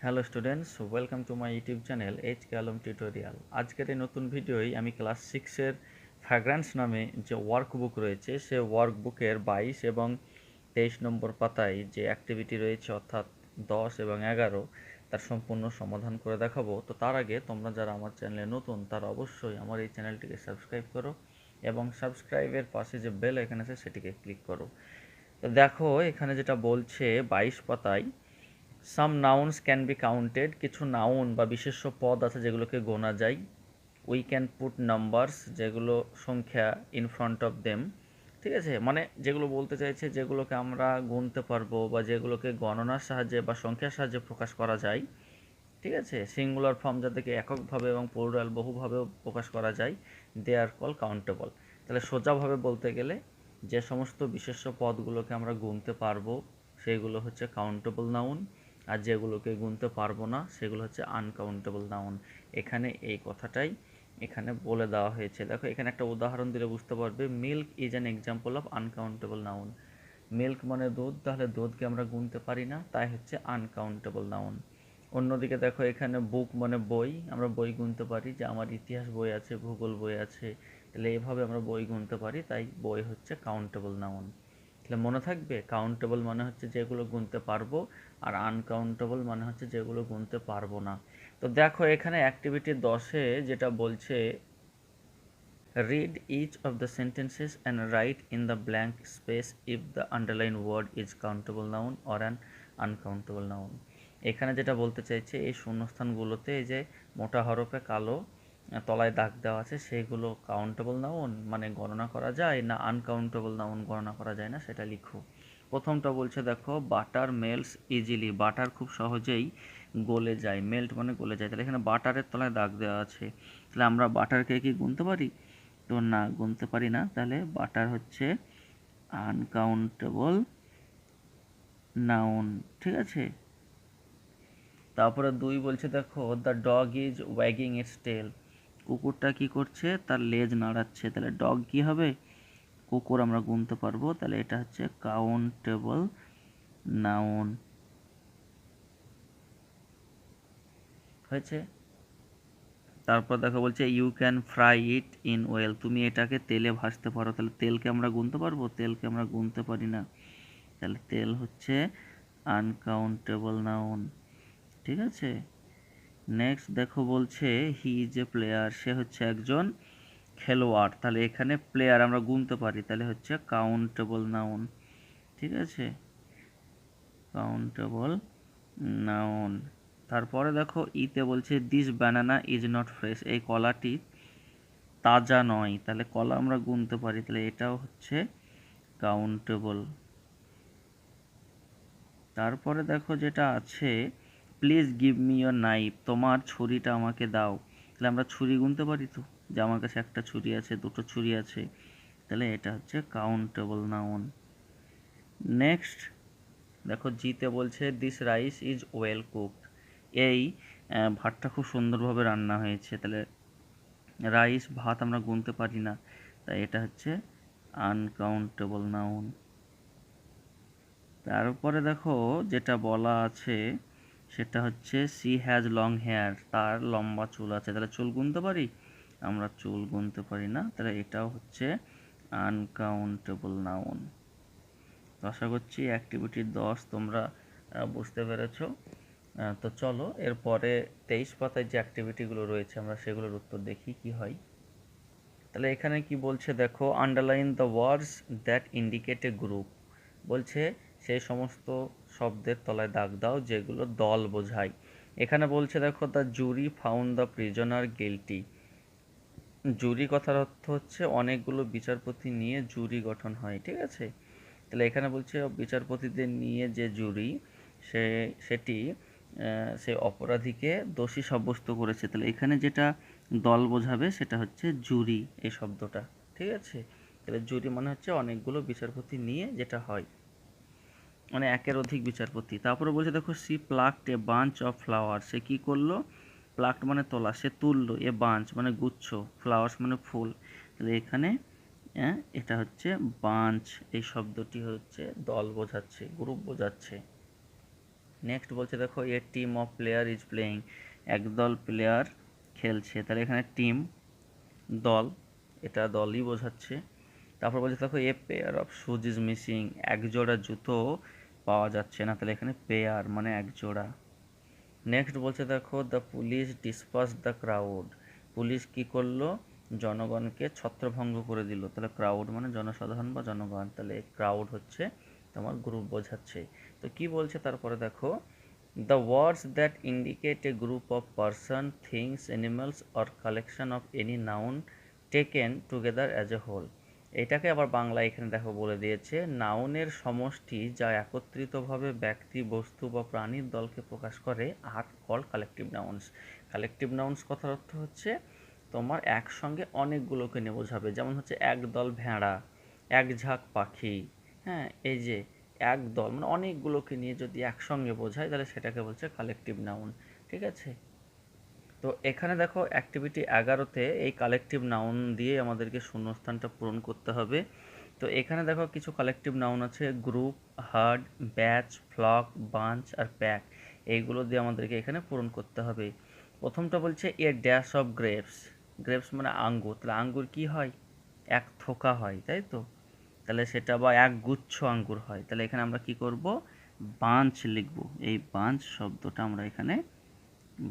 Hello students, welcome to my YouTube channel H K Alam tutorial. আজকের এই নতুন ভিডিওই আমি ক্লাস 6-এর ফ্র্যাগ্রান্স নামে যে ওয়ার্কবুক রয়েছে সে ওয়ার্কবুকের 22 এবং 23 নম্বর পাতায় যে অ্যাক্টিভিটি রয়েছে অর্থাৎ 10 এবং 11 তার সম্পূর্ণ সমাধান করে দেখাবো। তো তার আগে তোমরা যারা আমার চ্যানেলে নতুন তারা অবশ্যই আমার এই চ্যানেলটিকে সাবস্ক্রাইব করো এবং সাবস্ক্রাইবের পাশে যে বেল আইকন আছে সেটিকে ক্লিক করো। তো দেখো এখানে যেটা বলছে 22 পাতায় সাম নাউন্স ক্যান বি কাউন্টেড, কিছু নাউন বা বিশেষ্য পদ আছে যেগুলোকে গোনা যায়। উই ক্যান পুট নাম্বারস, যেগুলো সংখ্যা ইন ফ্রন্ট অফ দেম। ঠিক আছে, মানে যেগুলো বলতে চাইছে যেগুলোকে আমরা গুনতে পারবো বা যেগুলোকে গণনার সাহায্যে বা সংখ্যার সাহায্যে প্রকাশ করা যায়। ঠিক আছে, সিঙ্গুলার ফর্ম যাদেরকে এককভাবে এবং প্লুরাল বহুভাবেও প্রকাশ করা যায়, দে আর কল কাউন্টেবল। তাহলে সোজাভাবে বলতে গেলে যে সমস্ত বিশেষ্য পদগুলোকে আমরা গুনতে পারবো সেগুলো হচ্ছে কাউন্টেবল নাউন, আর যেগুলোকে গুনতে পারবো না সেগুলো হচ্ছে আনকাউন্টেবল নাউন। এখানে এই কথাটাই এখানে বলে দেওয়া হয়েছে। দেখো এখানে একটা উদাহরণ দিলে বুঝতে পারবে। Milk is an example of uncountable noun. Milk মানে দুধ, তাহলে দুধকে আমরা গুনতে পারি না, তাই হচ্ছে আনকাউন্টেবল নাউন। অন্যদিকে দেখো এখানে বুক মানে বই, আমরা বই গুনতে পারি, যে আমার ইতিহাস বই আছে, ভূগোল বই আছে, তাহলে এইভাবে আমরা বই গুনতে পারি, তাই বই হচ্ছে কাউন্টেবল নাউন। তাহলে মনে থাকবে, কাউন্টেবল মানে হচ্ছে যেগুলো গুনতে পারবো, আর আনকাউন্টেবল মানে হচ্ছে যেগুলো গুনতে পারবো না। তো দেখো এখানে অ্যাক্টিভিটি 10-এ যেটা বলছে, read each of the sentences and write in the blank space if the underlined word is countable noun or an uncountable noun। এখানে যেটা বলতে চাইছে, এই শূন্যস্থানগুলোতে এই যে মোটা হরফে কালো তলায় দাগ দেওয়া আছে সেগুলো কাউন্টেবল নাউন মানে গণনা করা যায় না আনকাউন্টেবল নাউন গণনা করা যায় না, সেটা লিখো। প্রথমটা বলছে দেখো, বাটার মেল্টস ইজিলি, বাটার খুব সহজেই গলে যায়, মেল্ট মানে গলে যায়, তাহলে এখানে বাটারের তলায় দাগ দেওয়া আছে, তাহলে আমরা বাটারকে কি গুনতে পারি? তো না, গুনতে পারি না, তাহলে বাটার হচ্ছে আনকাউন্টেবল নাউন। ঠিক আছে, তারপরে 2 বলছে দেখো, দ্য ডগ ইজ ওয়াগিং ইটস টেল, কুকুরটা কি করছে? তার লেজ নাড়াচ্ছে, তাহলে ডগ কি হবে? কুকুর আমরা গুনতে পারবো, তাহলে এটা হচ্ছে কাউন্টেবল নাউন। হয়েছে। তারপর দেখো বলছে you can fry it in oil, তুমি এটাকে তেলে ভাজতে পারো, তাহলে তেলকে আমরা গুনতে পারবো? তেলকে আমরা গুনতে পারি না, তাহলে তেল হচ্ছে আনকাউন্টেবল নাউন। ঠিক আছে, নেক্সট দেখো বলছে হি ইজ এ প্লেয়ার, সে হচ্ছে একজন খেলোয়াড়, তাহলে এখানে প্লেয়ার আমরা গুনতে পারি, তাহলে হচ্ছে কাউন্টেবল নাউন। ঠিক আছে, কাউন্টেবল নাউন। তারপরে দেখো ইতে বলছে this banana is not fresh, এই কলাটি তাজা নয়, তাহলে কলা আমরা গুনতে পারি, তাহলে এটাও হচ্ছে কাউন্টেবল। তারপরে দেখো যেটা আছে, please give me your knife, তোমার ছুরিটা আমাকে দাও, তাহলে আমরা ছুরি গুনতে পারি তো, যে আমার কাছে একটা ছুরি আছে, দুটো ছুরি আছে, তাহলে এটা হচ্ছে কাউন্টেবল নাউন। নেক্সট দেখো জিতে বলছে this rice is well cooked, এই ভাতটা খুব সুন্দরভাবে রান্না হয়েছে, তাহলে রাইস ভাত আমরা গুনতে পারি না, তাই এটা হচ্ছে আনকাউন্টেবল নাউন। তারপরে দেখো যেটা বলা আছে সেটা হচ্ছে সি হ্যাজ লং হেয়ার, তার লম্বা চুল আছে, তাহলে চুল গুনতে পারি? আমরা চুল গুনতে পারি না, তাহলে এটাও হচ্ছে আনকাউন্টেবল নাউন। তো আশা করছি অ্যাক্টিভিটি 10 তোমরা বুঝতে পেরেছো। তো চলো এরপরে 23 পাতায় যে অ্যাক্টিভিটিগুলো রয়েছে আমরা সেগুলোর উত্তর দেখি কি হয়। তাহলে এখানে কি বলছে দেখো, underline the words that indicate a group, বলছে সেই সমস্ত শব্দের তলায় দাগ দাও যেগুলো দল বোঝায়। এখানে বলছে দেখো, the jury found the prisoner guilty, jury কথার অর্থ হচ্ছে অনেকগুলো বিচারপতি নিয়ে জুরি গঠন হয়। ঠিক আছে, তাহলে এখানে বলছে বিচারপতিদের নিয়ে যে জুরি সেটি সেই অপরাধীকে দোষী সাব্যস্ত করেছে, তাহলে এখানে যেটা দল বোঝাবে সেটা হচ্ছে জুরি এই শব্দটা। ঠিক আছে, তাহলে জুরি মানে হচ্ছে অনেকগুলো বিচারপতি নিয়ে যেটা হয়, মানে একের অধিক বিচারপতি। তারপরে বলছে দেখো, she plucked a bunch of flower, সে কি করলো? প্লাকড মানে তোলা, সে তুললো, এ বাঞ্চ মানে গুচ্ছ, ফ্লাওয়ার্স মানে ফুল, তাহলে এখানে এটা হচ্ছে বাঞ্চ, এই শব্দটি হচ্ছে দল বোঝাচ্ছে, গ্রুপ বোঝাচ্ছে। নেক্সট বলছে দেখো a team of player is playing, একদল প্লেয়ার খেলছে, তাহলে এখানে টিম দল, এটা দলই বোঝাচ্ছে। তারপর বলছে দেখো a pair of shoes is missing, এক জোড়া জুতো পাওয়া যাচ্ছে না, তাহলে এখানে পেয়ার মানে এক জোড়া। নেক্সট বলছে দেখো the police disperse the crowd, police কি করলো, জনগণকে ছত্রভঙ্গ করে দিল, তাহলে ক্রাউড মানে জনসাধারণ বা জনগণ, তাহলে ক্রাউড হচ্ছে তোমার গ্রুপ বোঝাচ্ছে। তো কি বলছে তারপরে দেখো, the words that indicate a group of person, things, animals or collection of any noun taken together as a whole, এটাকে আবার বাংলা এখানে দেখো বলে দিয়েছে, নাউনের সমষ্টি যা একত্রিতভাবে ব্যক্তি, বস্তু বা প্রাণীর দলকে প্রকাশ করে are call collective nouns. Collective nouns কথার অর্থ হচ্ছে তোমার একসঙ্গে অনেকগুলোকে নিয়ে বোঝাবে, যেমন হচ্ছে এক দল ভেড়া, এক ঝাঁক পাখি, হ্যাঁ এই যে এক দল মানে অনেকগুলোকে নিয়ে যদি একসঙ্গে বোঝায় তাহলে সেটাকে বলছে কালেকটিভ নাউন। ঠিক আছে, তো এখানে দেখো অ্যাক্টিভিটি 11তে এই কালেকটিভ নাউন দিয়ে আমাদেরকে শূন্যস্থানটা পূরণ করতে হবে। তো এখানে দেখো কিছু কালেকটিভ নাউন আছে, group, herd, batch, flock, bunch আর প্যাক, এইগুলো দিয়ে আমাদেরকে এখানে পূরণ করতে হবে। প্রথমটা বলছে a dash of grapes, grapes মানে আঙ্গুর, তাহলে আঙ্গুর কি হয়, এক থোকা হয় তাই তো, তাহলে সেটা বা এক গুচ্ছ আঙ্গুর হয়, তাহলে এখানে আমরা কি করব, বাঞ্চ লিখব, এই বাঞ্চ শব্দটা আমরা এখানে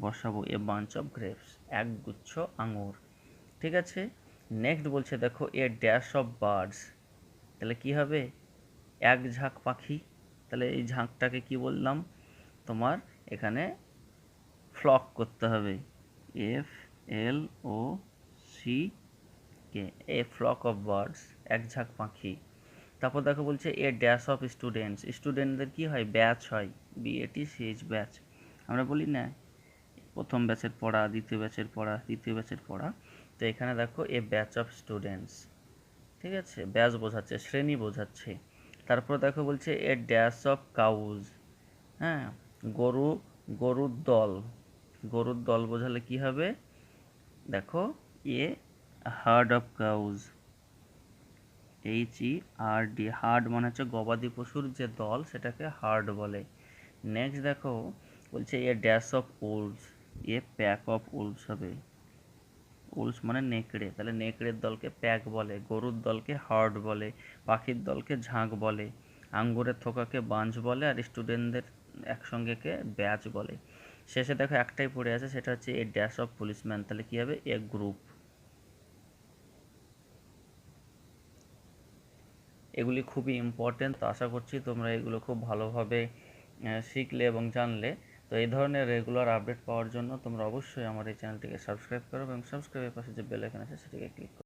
বসাবো, এ বাঞ্চ অফ গ্রেপস, এক গুচ্ছ আঙুর। ঠিক আছে, নেক্সট বলছে দেখো এ ড্যাশ অফ বার্ডস, তাহলে কি হবে, এক ঝাঁক পাখি, তাহলে এই ঝাঁকটাকে কি বললাম তোমার এখানে ফ্লক করতে হবে, F L O C K, a flock of birds, এক ঝাঁক পাখি। তারপর দেখো বলছে এ ড্যাশ অফ স্টুডেন্টস, স্টুডেন্টদের কি হয়, ব্যাচ হয়, বিএটি সিএইচ ব্যাচ, আমরা বলি না প্রথম ব্যাচের পড়া, দ্বিতীয় ব্যাচের পড়া, তৃতীয় ব্যাচের পড়া, তো এখানে দেখো এ ব্যাচ অফ স্টুডেন্টস, ঠিক আছে, ব্যাচ বোঝাচ্ছে, শ্রেণী বোঝাচ্ছে। তারপর দেখো বলছে এ ড্যাশ অফ কাউজ, হ্যাঁ গরু, গরুর দল, গরুর দল বোঝালে কি হবে, দেখো a herd of cows, HERD, herd মানে হচ্ছে গবাদি পশুর যে দল সেটাকে হার্ড বলে। নেক্সট দেখো বলছে a dash of wolves, a pack of wolves হবে, উলস মানে নেকড়ে, তাহলে নেকড়ের দলকে প্যাক বলে, গরুর দলকে হার্ড বলে, পাখির দলকে ঝাঁক বলে, আঙ্গুরের থোকাকে বাঞ্চ বলে, আর স্টুডেন্টদের একসঙ্গেকে ব্যাচ বলে। শেষে দেখো একটাই পড়ে আছে, সেটা হচ্ছে এ ড্যাশ অফ পুলিশম্যান, তাহলে কি হবে, এ গ্রুপ। এগুলি খুবই ইম্পর্টেন্ট, তো আশা করছি তোমরা এগুলো খুব ভালোভাবে শিখলে এবং জানলে। তো এই ধরনের রেগুলার আপডেট পাওয়ার জন্য তোমরা অবশ্যই আমার এই চ্যানেলটিকে সাবস্ক্রাইব করো এবং সাবস্ক্রাইবের পাশে যে বেল আইকন আছে সেটিকে ক্লিক করো।